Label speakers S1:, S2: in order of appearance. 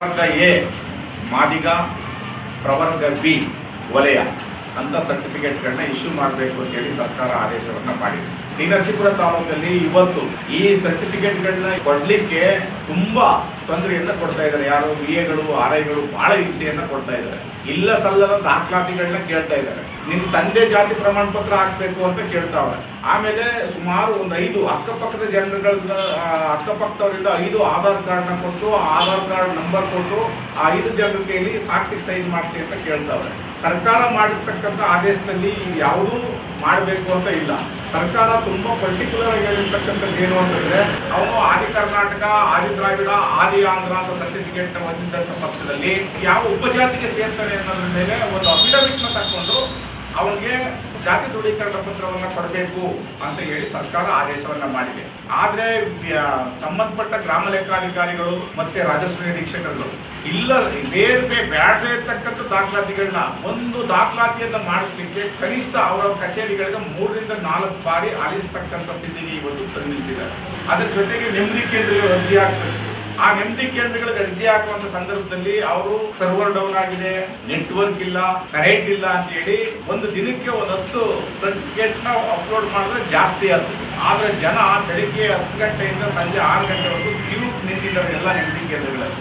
S1: ಪ್ರವರ್ಗ ಎ ಮಾದಿಗ, ಪ್ರವರ್ಗ ಬಿ ವಲಯ ಅಂತ ಸರ್ಟಿಫಿಕೇಟ್ಗಳನ್ನ ಇಶ್ಯೂ ಮಾಡಬೇಕು ಅಂತೇಳಿ ಸರ್ಕಾರ ಆದೇಶವನ್ನ ಮಾಡಿದೆ. ಟಿ ನರಸೀಪುರ ತಾಲೂಕಲ್ಲಿ ಇವತ್ತು ಈ ಸರ್ಟಿಫಿಕೇಟ್ಗಳನ್ನ ಕೊಡ್ಲಿಕ್ಕೆ ತುಂಬಾ ತೊಂದರೆಯನ್ನ ಕೊಡ್ತಾ ಇದ್ದಾರೆ. ಯಾರು ವಿಎಗಳು, ಆರ್ಐಗಳು ಬಹಳ ಹಿಂಸೆಯನ್ನ ಕೊಡ್ತಾ ಇದ್ದಾರೆ. ಇಲ್ಲ ಸಲ್ಲದ ದಾಖಲಾತಿಗಳನ್ನ ಕೇಳ್ತಾ ಇದ್ದಾರೆ. ನಿಮ್ ತಂದೆ ಜಾತಿ ಪ್ರಮಾಣ ಪತ್ರ ಹಾಕ್ಬೇಕು ಅಂತ ಕೇಳ್ತಾವ್ರೆ. ಆಮೇಲೆ ಸುಮಾರು ಒಂದು 5 ಅಕ್ಕಪಕ್ಕದ ಅಕ್ಕಪಕ್ಕದವರಿಂದ 5 ಆಧಾರ್ ಕಾರ್ಡ್ನ ಕೊಟ್ಟು, ಆಧಾರ್ ಕಾರ್ಡ್ ನಂಬರ್ ಕೊಟ್ಟು ಆ 5 ಜನರ ಕೈಲಿ ಸಾಕ್ಷಿ ಸೈನ್ ಮಾಡಿಸಿ ಅಂತ ಕೇಳ್ತಾವ್ರೆ. ಸರ್ಕಾರ ಮಾಡಿರ್ತಕ್ಕಂಥ ಆದೇಶದಲ್ಲಿ ಯಾವುದೂ ಮಾಡಬೇಕು ಅಂತ ಇಲ್ಲ. ಸರ್ಕಾರ ತುಂಬಾ ಪರ್ಟಿಕ್ಯುಲರ್ ಆಗಿ ಹೇಳಿರ್ತಕ್ಕಂಥದ್ದು ಏನು ಅಂತಂದ್ರೆ, ಅವನು ಆದಿ ಕರ್ನಾಟಕ, ಆದಿ ದ್ರಾವಿಡ, ಆದಿ ಆಂಧ್ರ ಅಂತ ಸರ್ಟಿಫಿಕೇಟ್ ಹೊಂದಿದ್ದಂಥ ಪಕ್ಷದಲ್ಲಿ ಯಾವ ಉಪಜಾತಿಗೆ ಸೇರ್ತಾರೆ ಅನ್ನೋದ್ರ ಮೇಲೆ ಒಂದು ಅಫಿಡವಿಟ್ ನ ತಕೊಂಡು ಅವನಿಗೆ ಜಾತಿ ದೃಢೀಕರಣ ಪತ್ರವನ್ನ ಕೊಡಬೇಕು ಅಂತ ಹೇಳಿ ಸರ್ಕಾರ ಆದೇಶವನ್ನ ಮಾಡಿದೆ. ಆದ್ರೆ ಸಂಬಂಧಪಟ್ಟ ಗ್ರಾಮ ಲೆಕ್ಕಾಧಿಕಾರಿಗಳು ಮತ್ತೆ ರಾಜಸ್ವ ನಿರೀಕ್ಷಕರು ಇಲ್ಲ ಬೇಡದೇ ಇರ್ತಕ್ಕಂಥ ದಾಖಲಾತಿಗಳನ್ನ ಒಂದು ದಾಖಲಾತಿಯನ್ನ ಮಾಡಿಸ್ಲಿಕ್ಕೆ ಕನಿಷ್ಠ ಅವರ ಕಚೇರಿಗಳಿಗೆ 3 ರಿಂದ 4 ಬಾರಿ ಆಲಿಸ್ತಕ್ಕಂಥ ಸ್ಥಿತಿಗೆ ಇವತ್ತು ತಂದಿಸಿದ್ದಾರೆ. ಅದರ ಜೊತೆಗೆ ನೆಮ್ಮದಿ ಕೇಂದ್ರಗಳು ಅರ್ಜಿ ಹಾಕಬೇಕು. ಆ ನೆಮ್ಮದಿ ಕೇಂದ್ರಗಳಿಗೆ ಅರ್ಜಿ ಹಾಕುವಂತ ಸಂದರ್ಭದಲ್ಲಿ ಅವರು ಸರ್ವರ್ ಡೌನ್ ಆಗಿದೆ, ನೆಟ್ವರ್ಕ್ ಇಲ್ಲ, ಕರೆಂಟ್ ಇಲ್ಲ ಅಂತ ಹೇಳಿ ಒಂದು ದಿನಕ್ಕೆ 10 ಸರ್ಟಿಫಿಕೇಟ್ ನ ಅಪ್ಲೋಡ್ ಮಾಡಿದ್ರೆ ಜಾಸ್ತಿ ಆಗುತ್ತೆ. ಆದ್ರೆ ಜನ ಬೆಳಿಗ್ಗೆ 10 ಗಂಟೆಯಿಂದ ಸಂಜೆ 6 ಗಂಟೆವರೆಗೂ ಕ್ಯೂ ನಿಂತಿದ್ದಾರೆ ಎಲ್ಲ ನೆಮ್ಮದಿ ಕೇಂದ್ರಗಳಲ್ಲಿ.